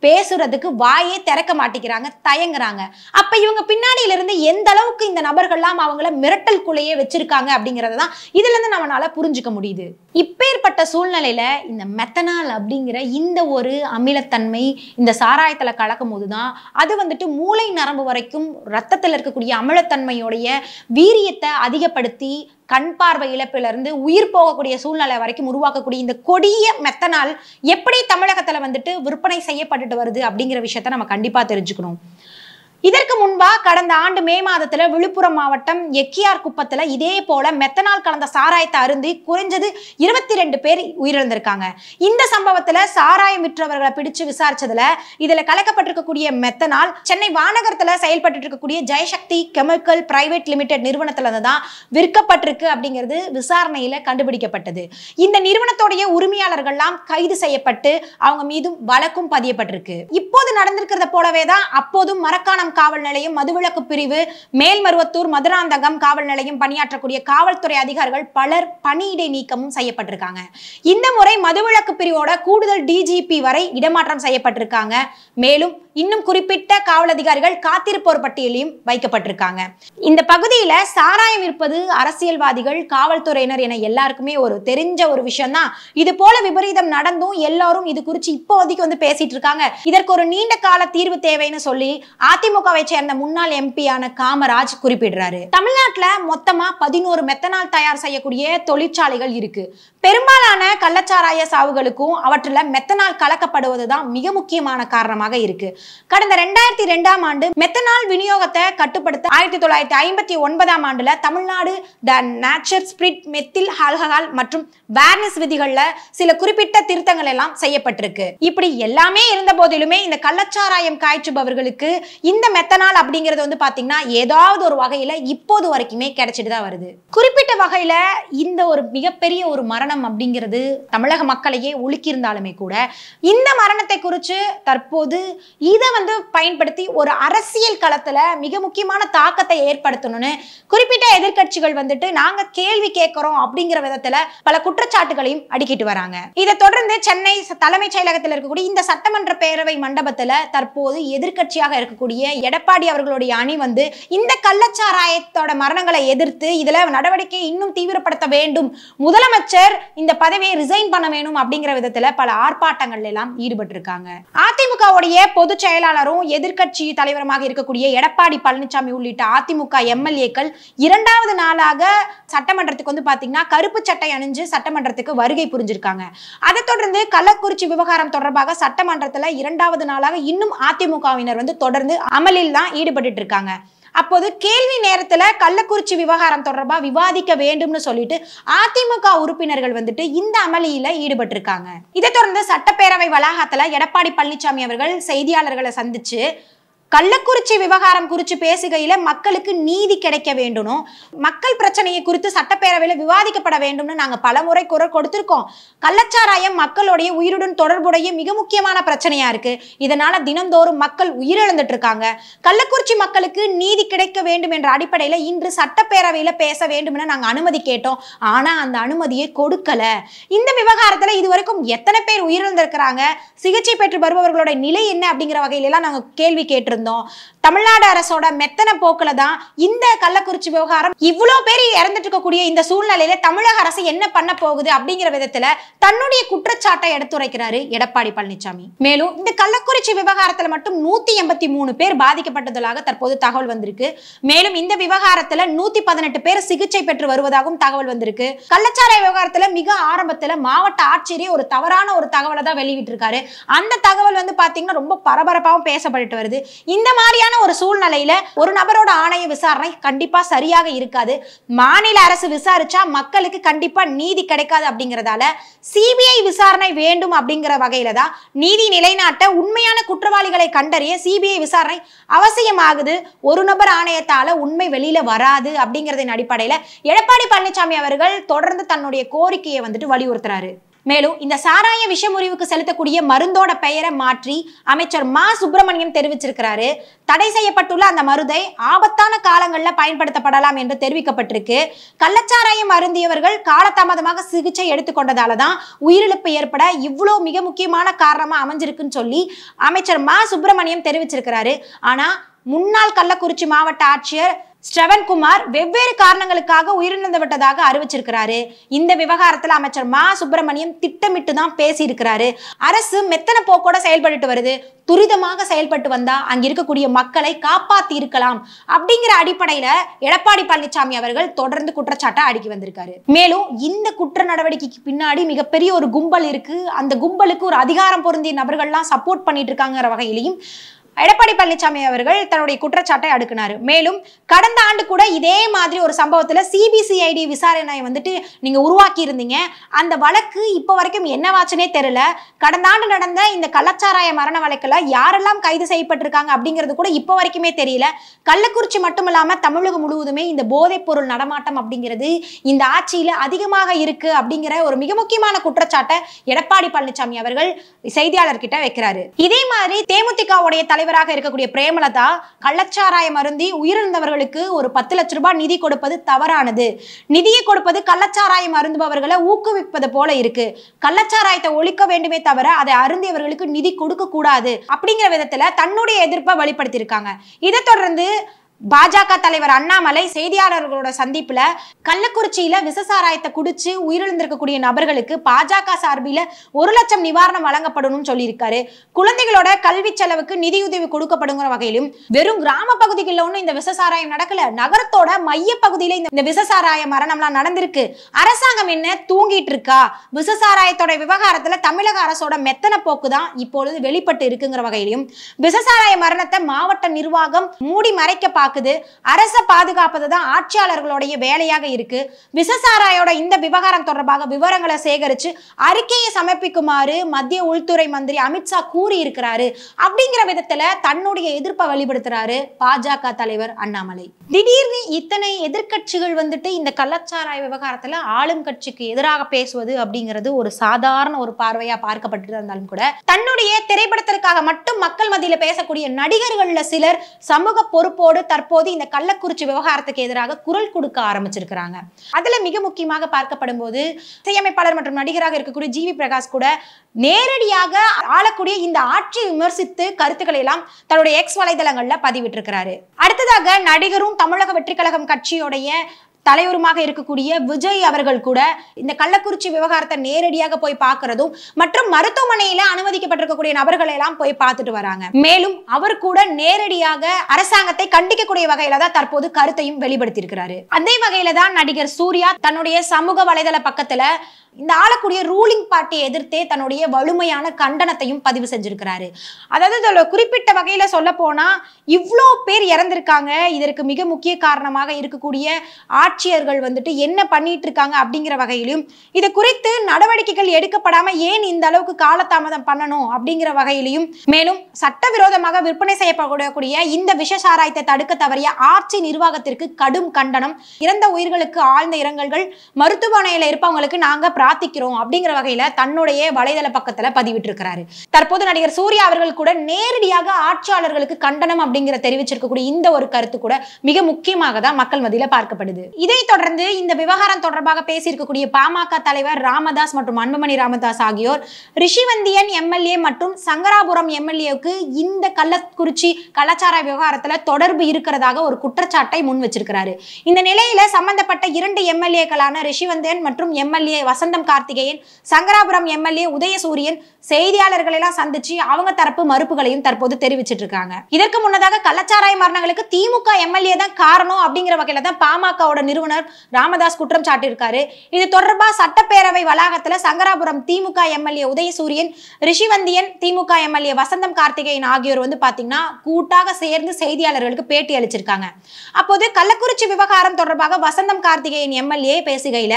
பேசுறதுக்கு வாயே திறக்க மாட்டேங்கிறாங்க, தயங்குறாங்க. அப்ப இவங்க பின்னாடியில இருந்து எந்த அளவுக்கு இந்த நபர்கள்லாம் அவங்கள மிரட்டல்குள்ளேயே வச்சிருக்காங்க அப்படிங்கறதான் இதுல இருந்து நம்மளால புரிஞ்சுக்க முடியுது. இப்பேற்பட்ட சூழ்நிலையில இந்த மெத்தனால் அப்படிங்கிற இந்த ஒரு அமிலத்தன்மை இந்த சாராயத்துல கலக்கும் போதுதான் அது வந்துட்டு மூளை நரம்பு வரைக்கும் ரத்தத்தில் இருக்கக்கூடிய அமிலத்தன்மையோடைய வீரியத்தை அதிகப்படுத்தி கண் பார்வை இழப்பில இருந்து உயிர் போகக்கூடிய சூழ்நிலை வரைக்கும் உருவாக்கக்கூடிய இந்த கொடிய மெத்தனால் எப்படி தமிழகத்துல வந்துட்டு விற்பனை செய்யப்பட்டுட்டு வருது அப்படிங்கிற விஷயத்த நம்ம கண்டிப்பா தெரிஞ்சுக்கணும். இதற்கு முன்பா கடந்த ஆண்டு மே மாதத்துல விழுப்புரம் மாவட்டம் எக்கியார் குப்பத்துல இதே போல மெத்தனால் கலந்த சாராயத்தை அருந்தி குறைஞ்சது 22 பேர் உயிரிழந்திருக்காங்க. இந்த சம்பவத்துல சாராயம் விற்றவர்களை பிடிச்சு விசாரிச்சதுல இதுல கலக்கப்பட்டிருக்கக்கூடிய மெத்தனால் சென்னை வானகரத்துல செயல்பட்டு இருக்கக்கூடிய ஜெயசக்தி கெமிக்கல் பிரைவேட் லிமிடெட் நிறுவனத்துல தான் விற்கப்பட்டிருக்கு அப்படிங்கிறது விசாரணையில கண்டுபிடிக்கப்பட்டது. இந்த நிறுவனத்தோடைய உரிமையாளர்கள்லாம் கைது செய்யப்பட்டு அவங்க மீதும் வழக்கும் பதியப்பட்டிருக்கு. இப்போது நடந்திருக்கிறத போலவே தான் அப்போதும் மரக்காணம் காவல் நிலையம், மதுவிலக்கு பிரிவு, மேல்மருவத்தூர், மதுராந்தகம் காவல் நிலையம் பணியாற்றக்கூடிய காவல்துறை அதிகாரிகள் பலர் பணியிடை நீக்கமும் செய்யப்பட்டிருக்காங்க. இந்த முறை மதுவிலக்கு பிரிவோட கூடுதல் டிஜிபி வரை இடமாற்றம் செய்யப்பட்டிருக்காங்க. மேலும் இன்னும் குறிப்பிட்ட காவல் அதிகாரிகள் காத்திருப்போர் பட்டியலையும் வைக்கப்பட்டிருக்காங்க. இந்த பகுதியில சாராயம் விற்பது அரசியல்வாதிகள், காவல்துறையினர் என எல்லாருக்குமே ஒரு தெரிஞ்ச ஒரு விஷயம் தான். இது போல விபரீதம் நடந்தும் எல்லாரும் இது குறித்து இப்போதைக்கு வந்து பேசிட்டு இருக்காங்க. இதற்கு ஒரு நீண்ட கால தீர்வு தேவைன்னு சொல்லி அதிமுகவை சேர்ந்த முன்னாள் எம்பியான காமராஜ் குறிப்பிடுறாரு. தமிழ்நாட்டுல மொத்தமா 11 மெத்தனால் தயார் செய்யக்கூடிய தொழிற்சாலைகள் இருக்கு. பெரும்பாலான கள்ளச்சாராய சாவுகளுக்கும் அவற்றில் மெத்தனால் கலக்கப்படுவதுதான் மிக முக்கியமான காரணமாக இருக்கு. கடந்த 2002ஆம் ஆண்டு மெத்தனால் விநியோகத்தை கட்டுப்படுத்த 1959ஆம் ஆண்டுல Tamil Nadu the nature spirit methyl alcohol மற்றும் வேர்னிஸ் விதிகள்ல சில குறிப்பிட்ட திருத்தங்கள் எல்லாம் செய்யப்பட்டிருக்கு. இப்படி எல்லாமே இருந்த போதிலுமே இந்த கள்ளச்சாராயம் காய்ச்சுபவர்களுக்கு இந்த மெத்தனால் அப்படிங்கிறது வந்து பாத்தீங்கன்னா ஏதாவது ஒரு வகையில இப்போது வரைக்குமே கிடைச்சிட்டு தான் வருது. குறிப்பிட்ட வகையில இந்த ஒரு மிகப்பெரிய ஒரு மரணம் அப்படிங்கிறது தமிழக மக்களையே உலுக்கி இருந்தாலுமே கூட இந்த மரணத்தை குறித்து தற்போது இதை வந்து பயன்படுத்தி ஒரு அரசியல் களத்துல மிக முக்கியமான தாக்கத்தை ஏற்படுத்தணும்னு குறிப்பிட்ட எதிர்கட்சிகள் வந்துட்டு நாங்க கேள்வி கேட்கிறோம் அப்படிங்கிற விதத்துல பல குற்றச்சாட்டுகளையும் அடிக்கிட்டு வராங்க. இதை தொடர்ந்து சென்னை தலைமைச் செயலகத்தில் இருக்கக்கூடிய இந்த சட்டமன்ற பேரவை மண்டபத்துல தற்போது எதிர்கட்சியாக இருக்கக்கூடிய எடப்பாடி அவர்களுடைய அணி வந்து இந்த கள்ளச்சாராயத்தோட மரணங்களை எதிர்த்து இதுல நடவடிக்கை இன்னும் தீவிரப்படுத்த வேண்டும், முதலமைச்சர் இந்த பதவியை ரிசைன் பண்ண வேணும் அப்படிங்கிற விதத்துல பல ஆர்ப்பாட்டங்கள் எல்லாம் ஈடுபட்டு இருக்காங்க. அதிமுகவுடைய பொதுச் செயலாளரும் எதிர்கட்சி தலைவருமாக இருக்கக்கூடிய எடப்பாடி பழனிசாமி உள்ளிட்ட அதிமுக எம்எல்ஏக்கள் 2வது நாளாக சட்டமன்றத்துக்கு வந்து பாத்தீங்கன்னா கருப்பு சட்டை அணிஞ்சு சட்டமன்றத்துக்கு வருகை புரிஞ்சிருக்காங்க. அதை தொடர்ந்து கள்ளக்குறிச்சி விவகாரம் தொடர்பாக சட்டமன்றத்துல 2வது நாளாக இன்னும் அதிமுகவினர் வந்து தொடர்ந்து அமளியில் தான் ஈடுபட்டு இருக்காங்க. அப்போது கேள்வி நேரத்துல கள்ளக்குறிச்சி விவகாரம் தொடர்பா விவாதிக்க வேண்டும்னு சொல்லிட்டு அதிமுக உறுப்பினர்கள் வந்துட்டு இந்த அமளியில ஈடுபட்டு இருக்காங்க. இதை தொடர்ந்து சட்டப்பேரவை வளாகத்துல எடப்பாடி பழனிசாமி அவர்கள் செய்தியாளர்களை சந்திச்சு கள்ளக்குறிச்சி விவகாரம் குறித்து பேசுகையில மக்களுக்கு நீதி கிடைக்க வேண்டும், மக்கள் பிரச்சனையை குறித்து சட்டப்பேரவையில் விவாதிக்கப்பட வேண்டும்னு நாங்க பலமுறை குரல் கொடுத்திருக்கோம். கள்ளச்சாராயம் மக்களுடைய உயிருடன் தொடர்புடைய மிக முக்கியமான பிரச்சனையா இருக்கு. இதனால தினந்தோறும் மக்கள் உயிரிழந்துட்டு இருக்காங்க. கள்ளக்குறிச்சி மக்களுக்கு நீதி கிடைக்க வேண்டும் என்ற அடிப்படையில இன்று சட்டப்பேரவையில பேச வேண்டும்னு நாங்க அனுமதி கேட்டோம். ஆனா அந்த அனுமதியை கொடுக்கல. இந்த விவகாரத்துல இதுவரைக்கும் எத்தனை பேர் உயிரிழந்திருக்கிறாங்க, சிகிச்சை பெற்று வருபவர்களுடைய நிலை என்ன அப்படிங்கிற வகையில எல்லாம் நாங்க கேள்வி கேட்டிருந்தோம். தமிழ்நாடு அரசோட மெத்தன போக்குல தான் இந்த கள்ளக்குறிச்சி விவகாரம் இவ்வளவு பேர் இறந்துட்டு இருக்கக்கூடிய இந்த சூழ்நிலையில தமிழக அரசு என்ன பண்ண போகுது அப்படிங்கிற விதத்துல தன்னுடைய குற்றச்சாட்டை எடுத்துரைக்கிறாரு எடப்பாடி பழனிசாமி. மேலும் இந்த கள்ளக்குறிச்சி விவகாரத்துல மட்டும் 183 பேர் பாதிக்கப்பட்டதாக தற்போது தகவல் வந்திருக்கு. மேலும் இந்த விவகாரத்துல 118 பேர் சிகிச்சை பெற்று வருவதாகவும் தகவல் வந்திருக்கு. கள்ளச்சாராய விவகாரத்துல மிக ஆரம்பத்துல மாவட்ட ஆட்சியரே ஒரு தவறான ஒரு தகவலை தான் வெளியிட்டு இருக்காரு. அந்த தகவல் வந்து பாத்தீங்கன்னா ரொம்ப பரபரப்பாகவும் பேசப்பட்டு வருது. இந்த மாதிரியான ஒரு சூழ்நிலையில ஒரு நபரோட ஆணைய விசாரணை கண்டிப்பா சரியாக இருக்காது. மாநில அரசு விசாரிச்சா மக்களுக்கு கண்டிப்பா நீதி கிடைக்காது அப்படிங்கறதால சிபிஐ விசாரணை வேண்டும் அப்படிங்கிற வகையில தான் நீதி நிலைநாட்ட உண்மையான குற்றவாளிகளை கண்டறிய சிபிஐ விசாரணை அவசியமாகுது. ஒரு நபர் ஆணையத்தால உண்மை வெளியில வராது அப்படிங்கறதின் அடிப்படையில எடப்பாடி பழனிசாமி அவர்கள் தொடர்ந்து தன்னுடைய கோரிக்கையை வந்துட்டு வலியுறுத்துறாரு. மேலும் இந்த சாராய விஷமுறிவுக்கு செலுத்தக்கூடிய மருந்தோட பெயரை மாற்றி அமைச்சர் மா சுப்பிரமணியம் தெரிவிச்சிருக்கிறாரு. தடை செய்யப்பட்டுள்ள அந்த மருந்தை ஆபத்தான காலங்களில் பயன்படுத்தப்படலாம் என்று தெரிவிக்கப்பட்டிருக்கு. கள்ளச்சாராயம் அருந்தியவர்கள் காலதாமதமாக சிகிச்சை எடுத்துக்கொண்டதால தான் உயிரிழப்பு ஏற்பட இவ்வளோ மிக முக்கியமான காரணமா அமைஞ்சிருக்குன்னு சொல்லி அமைச்சர் மா சுப்பிரமணியம் தெரிவிச்சிருக்கிறாரு. ஆனா முன்னாள் கள்ளக்குறிச்சி மாவட்ட ஆட்சியர் ஸ்ரவன்குமார் வெவ்வேறு காரணங்களுக்காக உயிரிழந்து விட்டதாக அறிவிச்சிருக்கிறாரு. இந்த விவகாரத்துல அமைச்சர் மா சுப்பிரமணியம் திட்டமிட்டு தான் பேசி இருக்கிறாரு. அரசு மெத்தன போக்கோட செயல்பட்டு வருது, துரிதமாக செயல்பட்டு வந்தா அங்க இருக்கக்கூடிய மக்களை காப்பாத்தி இருக்கலாம் அப்படிங்கிற அடிப்படையில எடப்பாடி பழனிசாமி அவர்கள் தொடர்ந்து குற்றச்சாட்டை அடுக்கி வந்திருக்காரு. மேலும் இந்த குற்ற நடவடிக்கைக்கு பின்னாடி மிகப்பெரிய ஒரு கும்பல் இருக்கு, அந்த கும்பலுக்கு ஒரு அதிகாரம் பொருந்திய நபர்கள்லாம் சப்போர்ட் பண்ணிட்டு இருக்காங்கிற வகையிலையும் எடப்பாடி பழனிசாமி அவர்கள் தன்னுடைய குற்றச்சாட்டை அடுக்கினாரு. மேலும் கடந்த ஆண்டு கூட இதே மாதிரி ஒரு சம்பவத்துல சிபிசிஐடி விசாரணை நீங்க உருவாக்கி இருந்தீங்க. அந்த வழக்கு இப்ப வரைக்கும் என்னவாச்சுனே தெரியல. கடந்த ஆண்டு நடந்த இந்த கள்ளச்சாராய மரண வழக்குல யாரெல்லாம் கைது செய்யப்பட்டிருக்காங்க அப்படிங்கிறது கூட இப்ப வரைக்குமே தெரியல. கள்ளக்குறிச்சி மட்டும் இல்லாம தமிழகம் முழுவதுமே இந்த போதைப் பொருள் நடமாட்டம் அப்படிங்கிறது இந்த ஆட்சியில அதிகமாக இருக்கு அப்படிங்கிற ஒரு மிக முக்கியமான குற்றச்சாட்டை எடப்பாடி பழனிசாமி அவர்கள் செய்தியாளர்கிட்ட வைக்கிறாரு. இதே மாதிரி தேமுதிகவுடைய தலைவராக இருக்கக்கூடிய பிரேமலதா கள்ளச்சாராயம் அருந்தி உயிரிழந்தவர்களுக்கு ஒரு 10 லட்சம் ரூபாய் நிதி கொடுப்பது தவறானது, நிதியை கொடுப்பது கள்ளச்சாராயம் அருந்துபவர்களை ஊக்குவிப்பது போல இருக்கு, கள்ளச்சாராயத்தை ஒழிக்க வேண்டுமே தவிர அதை அருந்தியவர்களுக்கு நிதி கொடுக்க கூடாது அப்படிங்கிற விதத்துல தன்னுடைய எதிர்ப்பை வெளிப்படுத்தியிருக்காங்க. இதை தொடர்ந்து பாஜக தலைவர் அண்ணாமலை செய்தியாளர்களோட சந்திப்புல கள்ளக்குறிச்சியில விசசாராயத்தை குடிச்சு உயிரிழந்திருக்கக்கூடிய நபர்களுக்கு பாஜக சார்பில 1 லட்சம் நிவாரணம் வழங்கப்படும் சொல்லியிருக்காரு. குழந்தைகளோட கல்வி செலவுக்கு நிதியுதவி கொடுக்கப்படுங்கிற வகையிலும் வெறும் கிராம பகுதிகளில் ஒன்றும் இந்த விசசாராயம் நடக்கல, நகரத்தோட மைய பகுதியில இந்த விசசாராய மரணம்லாம் நடந்திருக்கு. அரசாங்கம் என்ன தூங்கிட்டு இருக்கா? விசசாராயத்தோட விவகாரத்துல தமிழக அரசோட மெத்தன போக்கு தான் இப்பொழுது வெளிப்பட்டு இருக்குங்கிற வகையிலும் விசசாராய மரணத்தை மாவட்ட நிர்வாகம் மூடி மறைக்க அரச பாதுகாப்பதுதான் ஆட்சியாளர்களுடைய வேலையாக இருக்கு. விசசாராயோட இந்த விவகாரம் தொடர்பாக விவரங்களை சேகரிச்சு அறிக்கையை சமர்ப்பிக்குமாறு மத்திய உள்துறை மந்திரி அமித்ஷா கூறி இருக்கிறாரு அப்படிங்கிற விதத்துல தன்னுடைய எதிர்ப்பை வெளிப்படுத்துறாரு பாஜக தலைவர் அண்ணாமலை. திடீர்னு இத்தனை எதிர்கட்சிகள் இந்த கள்ளச்சாராய விவகாரத்துல ஆளும் கட்சிக்கு எதிராக பேசுவது அப்படிங்கிறது ஒரு சாதாரண ஒரு பார்வையா பார்க்கப்பட்டு இருந்தாலும் கூட தன்னுடைய திரைப்படத்திற்காக மட்டும் மக்கள் மத்தியில பேசக்கூடிய நடிகர்கள்ல சிலர் சமூக பொறுப்போடு தற்போது இந்த கள்ளக்குறிச்சி விவகாரத்துக்கு எதிராக குரல் கொடுக்க ஆரம்பிச்சிருக்கிறாங்க. அதுல மிக முக்கியமாக பார்க்கப்படும் போது இசையமைப்பாளர் மற்றும் நடிகராக இருக்கக்கூடிய ஜிவி பிரகாஷ் கூட நேரடியாக ஆளக்கூடிய இந்த ஆட்சியை விமர்சித்து கருத்துக்களை எல்லாம் தன்னுடைய எக்ஸ் வலைதளங்கள்ல பதிவிட்டிருக்கிறாரு. அடுத்ததாக நடிகரும் தமிழக வெற்றி கழகம் கட்சியோடைய தலைவருமாக இருக்கக்கூடிய விஜய் அவர்கள் கூட இந்த கள்ளக்குறிச்சி விவகாரத்தை நேரடியாக போய் பார்க்கிறதும் மற்றும் மருத்துவமனையில அனுமதிக்கப்பட்டிருக்கக்கூடிய நபர்களை எல்லாம் போய் பார்த்துட்டு வராங்க. மேலும் அவர் கூட நேரடியாக அரசாங்கத்தை கண்டிக்கக்கூடிய வகையில தான் தற்போது கருத்தையும் வெளிப்படுத்தி இருக்கிறாரு. அதே வகையில தான் நடிகர் சூர்யா தன்னுடைய சமூக வலைதள பக்கத்துல இந்த ஆளக்கூடிய ரூலிங் பார்ட்டியை எதிர்த்தே தன்னுடைய வலிமையான கண்டனத்தையும் பதிவு செஞ்சிருக்கிறாரு. அதாவது குறிப்பிட்ட வகையில சொல்ல போனா இவ்வளோ பேர் இறந்திருக்காங்க, இதற்கு மிக முக்கிய காரணமாக இருக்கக்கூடிய ஆட்சியர்கள் என்ன பண்ணிட்டு இருக்காங்க அப்படிங்கிற வகையிலும் இது குறித்து நடவடிக்கைகள் எடுக்கப்படாம ஏன் இந்த அளவுக்கு காலதாமதம் பண்ணணும் அப்படிங்கிற வகையிலையும் மேலும் சட்டவிரோதமாக விற்பனை செய்யப்படக்கூடிய இந்த விஷசாராயத்தை தடுக்க தவறிய ஆட்சி நிர்வாகத்திற்கு கடும் கண்டனம், இறந்த உயிர்களுக்கு ஆழ்ந்த இரங்கல்கள், மருத்துவமனையில இருப்பவங்களுக்கு நாங்க பிரார்த்திக்கிறோம் அப்படிங்கிற வகையில தன்னுடைய வலைதள பக்கத்துல பதிவிட்டிருக்கிறாரு. தற்போது நடிகர் சூர்யா அவர்கள் கூட நேரடியாக ஆட்சியாளர்களுக்கு கண்டனம் அப்படிங்கிற தெரிவிச்சிருக்கக்கூடிய இந்த ஒரு கருத்து கூட மிக முக்கியமாக தான் மக்கள் மத்தியில பார்க்கப்படுது. இதை தொடர்ந்து இந்த விவகாரம் தொடர்பாக பேசியிருக்கக்கூடிய பாமக தலைவர் ராமதாஸ் மற்றும் அன்புமணி ராமதாஸ் ஆகியோர் ரிஷிவந்தியன் எம்எல்ஏ மற்றும் சங்கராபுரம் எம்எல்ஏவுக்கு இந்த கள்ளக்குறிச்சி கள்ளச்சாராய விவகாரத்துல தொடர்பு இருக்கிறதாக ஒரு குற்றச்சாட்டை முன் வச்சிருக்கிறாரு. இந்த நிலையில சம்பந்தப்பட்ட 2 எம்எல்ஏக்களான ரிஷிவந்தியன் மற்றும் எம்எல்ஏ வசந்தம் கார்த்திகேயன், சங்கராபுரம் எம்எல்ஏ உதயசூரியன் செய்தியாளர்களை எல்லாம் சந்திச்சு அவங்க தரப்பு மறுப்புகளையும் தற்போது தெரிவிச்சிட்டு இருக்காங்க. இதற்கு முன்னதாக கள்ளச்சாராய மரணங்களுக்கு திமுக எம்எல்ஏ தான் காரணம் அப்படிங்கிற வகையில தான் பாமகவோட நிறுவனர் ராமதாஸ் குற்றம் சாட்டியிருக்காரு. இது தொடர்பா சட்டப்பேரவை வளாகத்துல சங்கராபுரம் திமுக எம்எல்ஏ உதயசூரியன், ரிஷிவந்தியன் திமுக எம்எல்ஏ வசந்தம் கார்த்திகேயன் ஆகியோர் பாத்தீங்கன்னா கூட்டாக சேர்ந்து செய்தியாளர்களுக்கு பேட்டி அளிச்சிருக்காங்க. அப்போது கள்ளக்குறிச்சி விவகாரம் தொடர்பாக வசந்தம் கார்த்திகேயன் எம்எல்ஏ பேசுகையில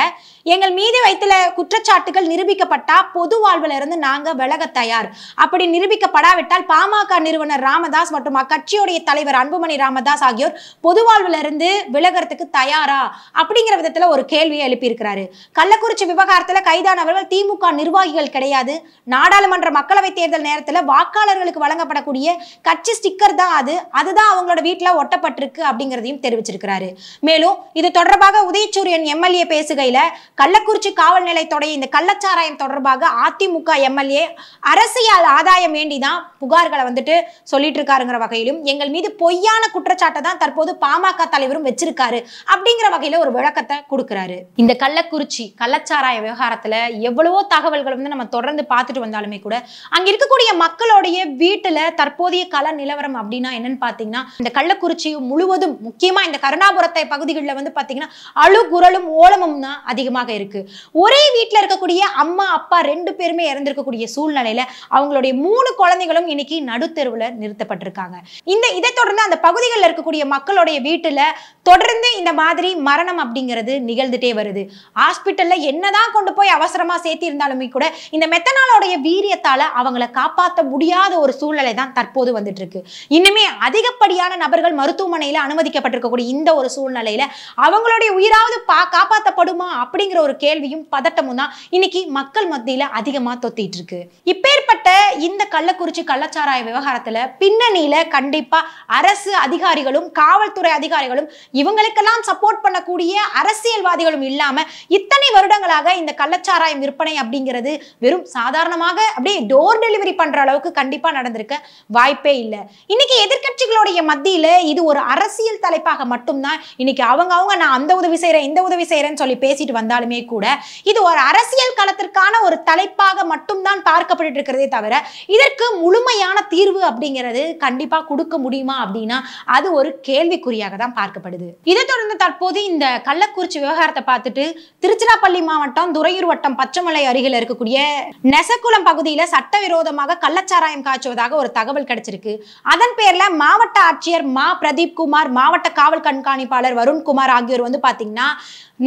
எங்கள் மீது வைத்துள்ள குற்றச்சாட்டுகள் நிரூபிக்கப்பட்டா பொது வாழ்வுல இருந்து நாங்க விலக தயார், அப்படி நிரூபிக்கப்படாவிட்டால் பாமக நிறுவனர் ராமதாஸ் மற்றும் அக்கட்சியுடைய தலைவர் அன்புமணி ராமதாஸ் ஆகியோர் பொது வாழ்வுல இருந்து விலகிறதுக்கு தயாரா அப்படிங்கிற விதத்துல ஒரு கேள்வியை எழுப்பியிருக்கிறாரு. கள்ளக்குறிச்சி விவகாரத்துல கைதானவர்கள் திமுக நிர்வாகிகள் கிடையாது. நாடாளுமன்ற மக்களவை தேர்தல் நேரத்துல வாக்காளர்களுக்கு வழங்கப்படக்கூடிய கட்சி ஸ்டிக்கர் தான் அதுதான் அவங்களோட வீட்டுல ஒட்டப்பட்டிருக்கு அப்படிங்கிறதையும் தெரிவிச்சிருக்கிறாரு. மேலும் இது தொடர்பாக உதயசூரியன் எம்எல்ஏ பேசுகையில கள்ளக்குறிச்சி காவல் நிலையத்துடைய இந்த கள்ளச்சாராயம் தொடர்பாக அதிமுக எம்எல்ஏ அரசியல் ஆதாயம் வேண்டிதான் புகார்களை வந்துட்டு சொல்லிட்டு இருக்காருங்கிற வகையிலும் எங்கள் மீது பொய்யான குற்றச்சாட்டை தான் தற்போது பாமக தலைவரும் வச்சிருக்காரு அப்படிங்கிற வகையில ஒரு விளக்கத்தை கொடுக்கிறாரு. இந்த கள்ளக்குறிச்சி கள்ளச்சாராய விவகாரத்துல எவ்வளவோ தகவல்கள் வந்து நம்ம தொடர்ந்து பார்த்துட்டு வந்தாலுமே கூட அங்க இருக்கக்கூடிய மக்களுடைய வீட்டுல தற்போதைய கள நிலவரம் அப்படின்னா என்னன்னு பாத்தீங்கன்னா இந்த கள்ளக்குறிச்சி முழுவதும் முக்கியமா இந்த கருணாபுரத்தை பகுதிகளில் வந்து பாத்தீங்கன்னா அழுகுரலும் ஓலமும் தான் அதிகமாக இருக்கு. ஒரே வீட்டுல இருக்கக்கூடிய அம்மா அப்பா 2 பேருமே இறந்திருக்கக்கூடிய சூழ்நிலையில அவங்களுடைய 3 குழந்தைகளும் இன்னைக்கு நடுத்தெருவுல நிறுத்தப்பட்டிருக்காங்க. இதை தொடர்ந்து அந்த பகுதிகளில் இருக்கக்கூடிய மக்களுடைய வீட்டுல தொடர்ந்து இந்த மாதிரி மரணம் அப்படிங்கிறது நிகழ்ந்துட்டே வருது. ஹாஸ்பிட்டல்ல என்னதான் கொண்டு போய் அவசரமா சேர்த்தி இருந்தாலுமே கூட இந்த மெத்தனாலோடைய வீரியத்தால அவங்களை காப்பாற்ற முடியாத ஒரு சூழ்நிலை தான் தற்போது வந்துட்டு இருக்கு. இன்னுமே அதிகப்படியான நபர்கள் மருத்துவமனையில அனுமதிக்கப்பட்டிருக்கக்கூடிய இந்த ஒரு சூழ்நிலையில அவங்களுடைய உயிராவது காப்பாற்றப்படுமா அப்படிங்கிற ஒரு கேள்வியும் பதட்டமும் தான் இன்னைக்கு மக்கள் மத்தியில அதிகமா தொத்திட்டு இருக்கு. இப்பேற்பட்ட இந்த கள்ளக்குறிச்சி கள்ளச்சாராய விவகாரத்துல பின்னணியில கண்டிப்பா அரசு அதிகாரிகளும் காவல்துறை அதிகாரிகளும் இவங்களுக்கெல்லாம் சப்போர்ட் பண்ணக்கூடிய அரசியல்வாதிகளும் இல்லாம இத்தனை வருடங்களாக இந்த கள்ளச்சாராயம் விற்பனை அப்படிங்கிறது வெறும் சாதாரணமாக அப்படியே டோர் டெலிவரி பண்ற அளவுக்கு கண்டிப்பா நடந்திருக்க வாய்ப்பே இல்லை. இன்னைக்கு எதிர்கட்சிகளுடைய மத்தியில இது ஒரு அரசியல் தலைப்பாக மட்டும்தான் இன்னைக்கு அவங்க நான் அந்த உதவி செய்யறேன் இந்த உதவி செய்யறேன்னு சொல்லி பேசிட்டு வந்தாலுமே கூட இது ஒரு அரசியல் களத்திற்கான ஒரு தலைப்பாக மட்டும்தான் பார்க்கப்பட்டு இருக்கிறதே தவிர இதற்கு முழுமையான தீர்வு அப்படிங்கிறது கண்டிப்பா கொடுக்க முடியுமா அப்படின்னா அது ஒரு கேள்விக்குறியாக தான் பார்க்கப்படுது. இதை தொடர்ந்து தற்போது இந்த கள்ளக்குறிச்சி விவகாரத்தை பார்த்துட்டு திருச்சிராப்பள்ளி மாவட்டம் துறையூர் வட்டம் பச்சைமலை அருகில் இருக்கக்கூடிய நெசக்குளம் பகுதியில சட்டவிரோதமாக கள்ளச்சாராயம் காய்ச்சுவதாக ஒரு தகவல் கிடைச்சிருக்கு. அதன் பேர்ல மாவட்ட ஆட்சியர் மா பிரதீப் குமார், மாவட்ட காவல் கண்காணிப்பாளர் வருண்குமார் ஆகியோர் வந்து பாத்தீங்கன்னா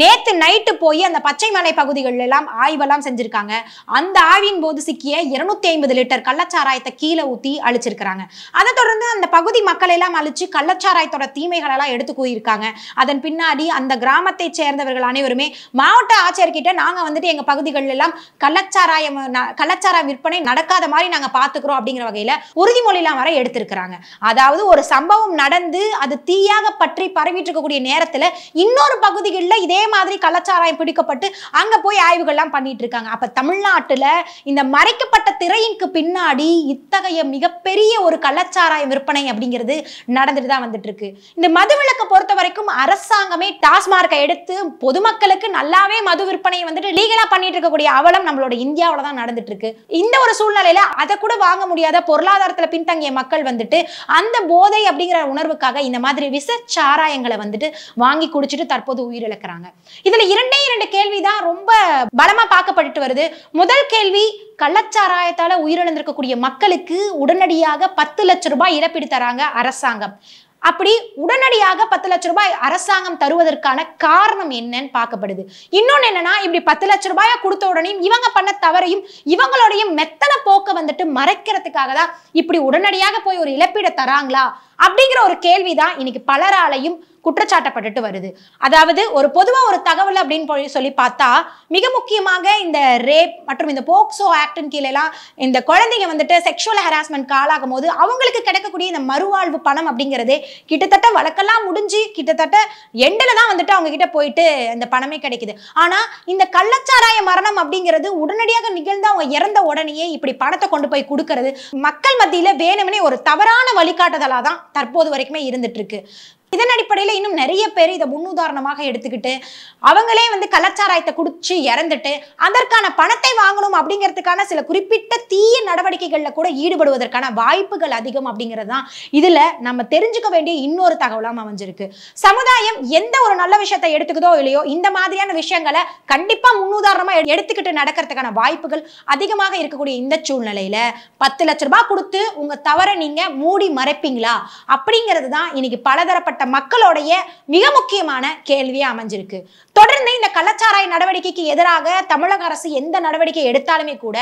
நேத்து நைட்டு போய் அந்த பச்சைமலை பகுதிகள் எல்லாம் ஆய்வெல்லாம் செஞ்சிருக்காங்க. அந்த ஆய்வின் போது சிக்கிய 250 லிட்டர் கள்ளச்சாராயத்தை கீழே ஊத்தி அழிச்சிருக்காங்க. அதை தொடர்ந்து அந்த பகுதி மக்கள் எல்லாம் அழிச்சு கள்ளச்சாராயத்தோட தீமைகள் எல்லாம் எடுத்து கூறியிருக்காங்க. அதன் பின்னாடி அந்த கிராமத்தை சேர்ந்தவர்கள் அனைவருமே மாவட்ட ஆட்சியர்கிட்ட நாங்க வந்துட்டு எங்க பகுதிகள் எல்லாம் கள்ளச்சாராய விற்பனை நடக்காத மாதிரி நாங்க பாத்துக்கிறோம் அப்படிங்கிற வகையில உறுதிமொழி எல்லாம் வர எடுத்திருக்கிறாங்க. அதாவது ஒரு சம்பவம் நடந்து அது தீயாக பற்றி பரவிட்டு இருக்கக்கூடிய நேரத்துல இன்னொரு பகுதிகளில் இதே மாதிரி கள்ளச்சாராயம் பிடிக்கப்பட்டு அங்க போய் ஆய்வுகள்லாம் பண்ணிட்டு இருக்காங்க. அப்ப தமிழ்நாட்டுல இந்த மறைக்கப்பட்ட திரையின்கு பின்னாடி இத்தகைய மிகப்பெரிய ஒரு கள்ளச்சாராய விற்பனை அப்படிங்கிறது நடந்துட்டு தான் வந்துட்டு இருக்கு. இந்த மதுவிலக்கை பொறுத்த வரைக்கும் அரசாங்கமே டாஸ்மார்க்கை எடுத்து பொதுமக்களுக்கு நல்லாவே மது விற்பனையை வந்துட்டு லீகலா பண்ணிட்டு இருக்கக்கூடிய அவலம் நம்மளோட இந்தியாவில தான் நடந்துட்டு இருக்கு. இந்த ஒரு சூழ்நிலையில அதை கூட வாங்க முடியாத பொருளாதாரத்துல பின்தங்கிய மக்கள் வந்துட்டு அந்த போதை அப்படிங்கிற உணர்வுக்காக இந்த மாதிரி விச சாராயங்களை வந்துட்டு வாங்கி குடிச்சிட்டு தற்போது உயிரிழக்கிறாங்க. இதுல 2 கேள்விதான் ரொம்ப பலமா பார்க்கப்பட்டு வருது. முதல் கேள்வி, கள்ளச்சாராயத்தால உயிரிழந்திருக்கக்கூடிய மக்களுக்கு உடனடியாக 10 லட்சம் ரூபாய் இழப்பீடு தராங்க அரசாங்கம். அப்படி உடனடியாக 10 லட்சம் ரூபாய் அரசாங்கம் தருவதற்கான காரணம் என்னன்னு பார்க்கப்படுது. இன்னொன்னு என்னன்னா, இப்படி 10 லட்சம் ரூபாயை கொடுத்த உடனே இவங்க பண்ண தவறையும் இவங்களுடைய மெத்தன போக்க வந்துட்டு மறைக்கிறதுக்காக தான் இப்படி உடனடியாக போய் ஒரு இழப்பீடை தராங்களா அப்படிங்கிற ஒரு கேள்விதான் இன்னைக்கு பலராலையும் குற்றச்சாட்டப்பட்டு வருது. அதாவது ஒரு பொதுவா ஒரு தகவல் அப்படின்னு சொல்லி பார்த்தா மிக முக்கியமாக இந்த ரேப் மற்றும் இந்த போக்சோ ஆக்டின் கீழே எல்லாம் இந்த குழந்தைங்க வந்துட்டு செக்ஷுவல் ஹராஸ்மெண்ட் ஆளாகும் போது அவங்களுக்கு கிடைக்கக்கூடிய இந்த மறுவாழ்வு பணம் அப்படிங்கிறதே கிட்டத்தட்ட வழக்கெல்லாம் முடிஞ்சு கிட்டத்தட்ட எண்டில் தான் வந்துட்டு அவங்க கிட்ட போயிட்டு இந்த பணமே கிடைக்குது. ஆனா இந்த கள்ளச்சாராய மரணம் அப்படிங்கிறது உடனடியாக நிகழ்ந்து அவங்க இறந்த உடனேயே இப்படி பணத்தை கொண்டு போய் கொடுக்கறது மக்கள் மத்தியில வேணும்னே ஒரு தவறான வழிகாட்டுதலா தான் தற்போது வரைக்குமே இருந்துட்டு இருக்கு. இதன் அடிப்படையில் இன்னும் நிறைய பேர் இதை முன்னுதாரணமாக எடுத்துக்கிட்டு அவங்களே வந்து கள்ளச்சாராயத்தை குடிச்சு இறந்துட்டு அதற்கான பணத்தை வாங்கணும் அப்படிங்கிறதுக்கான சில குறிப்பிட்ட தீய நடவடிக்கைகள்ல கூட ஈடுபடுவதற்கான வாய்ப்புகள் அதிகம் அப்படிங்கிறது தான் இதுல நம்ம தெரிஞ்சுக்க வேண்டிய இன்னொரு தகவலாக அமைஞ்சிருக்கு. சமுதாயம் எந்த ஒரு நல்ல விஷயத்தை எடுத்துக்குதோ இல்லையோ இந்த மாதிரியான விஷயங்களை கண்டிப்பா முன்னுதாரணமா எடுத்துக்கிட்டு நடக்கிறதுக்கான வாய்ப்புகள் அதிகமாக இருக்கக்கூடிய இந்த சூழ்நிலையில 10 லட்சம் ரூபாய் கொடுத்து உங்க தவறை நீங்க மூடி மறைப்பீங்களா அப்படிங்கிறது தான் இன்னைக்கு பலதரப்பட்ட மக்களுடைய மிக முக்கியமான கேள்வியா அமைஞ்சிருக்கு. தொடர்ந்து இந்த கள்ளச்சாராய நடவடிக்கைக்கு எதிராக தமிழக அரசு எந்த நடவடிக்கை எடுத்தாலுமே கூட,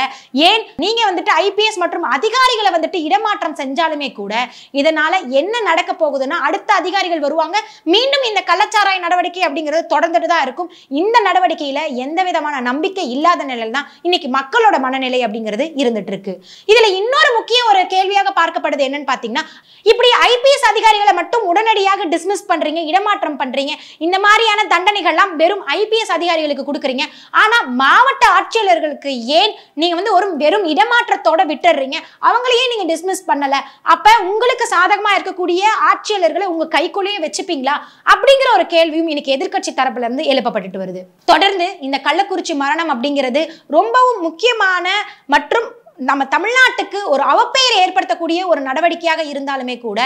ஏன் நீங்க வந்துட்டு ஐபிஎஸ் மற்றும் அதிகாரிகளை வந்துட்டு இடமாற்றம் செஞ்சாலுமே கூட இதனால என்ன நடக்க போகுதுன்னா, அடுத்த அதிகாரிகள் வருவாங்க, மீண்டும் இந்த கள்ளச்சாராய நடவடிக்கை அப்படிங்கிறது தொடர்ந்துட்டு தான் இருக்கும். இந்த நடவடிக்கையில எந்த விதமான நம்பிக்கை இல்லாத நிலையில தான் இன்னைக்கு மக்களோட மனநிலை அப்படிங்கிறது இருந்துட்டு இருக்கு. இதுல இன்னொரு முக்கிய ஒரு கேள்வியாக பார்க்கப்படுது என்னன்னு பாத்தீங்கன்னா, இப்படி ஐபிஎஸ் அதிகாரிகளை மட்டும் உடனடியாக டிஸ்மிஸ் பண்றீங்க, இடமாற்றம் பண்றீங்க, இந்த மாதிரியான தண்டனைகள்லாம் வெறும் ஐபிஎஸ் அதிகாரிகளுக்கு கொடுக்குறீங்க. ஆனா மாவட்ட ஆட்சியாளர்களுக்கு ஏன் நீங்க வந்து ஒரு வெறும் இடமாற்றத்தோட விட்டுறீங்க? அவங்களையே நீங்க டிஸ்மிஸ் பண்ணல. அப்ப உங்களுக்கு சாதகமா இருக்கக்கூடிய ஆட்சியாளர்களை உங்க கைக்குள்ளேயே வச்சுப்பீங்களா அப்படிங்கிற ஒரு கேள்வியும் இன்னைக்கு எதிர்க்கட்சி தரப்புல இருந்து எழுப்பப்பட்டு வருது. தொடர்ந்து இந்த கள்ளக்குறிச்சி மரணம் அப்படிங்கிறது ரொம்பவும் முக்கியமான மற்றும் நம்ம தமிழ்நாட்டுக்கு ஒரு அவப்பெயரை ஏற்படுத்தக்கூடிய ஒரு நடவடிக்கையாக இருந்தாலுமே கூட,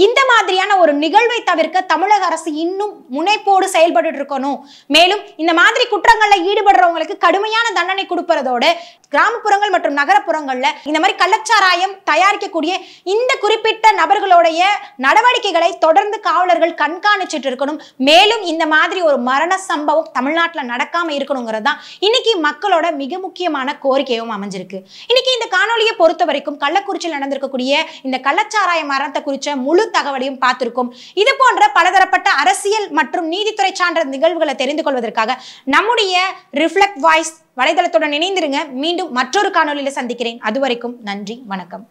இந்த மாதிரியான ஒரு நிகழ்வை தவிர்க்க தமிழக அரசு இன்னும் முனைப்போடு செயல்பட்டு இருக்கணும். மேலும் இந்த மாதிரி குற்றங்கள்ல ஈடுபடுறவங்களுக்கு கடுமையான தண்டனை கொடுப்பதோடு, கிராமப்புறங்கள் மற்றும் நகரப்புறங்கள்ல இந்த மாதிரி கள்ளச்சாராயம் தயாரிக்கக்கூடிய இந்த குறிப்பிட்ட நபர்களுடைய நடவடிக்கைகளை தொடர்ந்து காவலர்கள் கண்காணிச்சுட்டு இருக்கணும். மேலும் இந்த மாதிரி ஒரு மரண சம்பவம் தமிழ்நாட்டில் நடக்காம இருக்கணுங்கிறது தான் இன்னைக்கு மக்களோட மிக முக்கியமான கோரிக்கையும் அமைஞ்சிருக்கு. இன்னைக்கு இந்த காணொலியை பொறுத்த வரைக்கும் கள்ளக்குறிச்சியில் நடந்திருக்கக்கூடிய இந்த கள்ளச்சாராய மரணத்தை குறித்த முழு தகவலையும் பார்த்திருக்கோம். இது போன்ற பலதரப்பட்ட அரசியல் மற்றும் நீதித்துறை சார்ந்த நிகழ்வுகளை தெரிந்து கொள்வதற்காக நம்முடைய ரிஃப்ளெக்ட் வாய்ஸ் வலைதளத்துடன் இணைந்திருங்க. மீண்டும் மற்றொரு காணொலியில சந்திக்கிறேன். அதுவரைக்கும் நன்றி, வணக்கம்.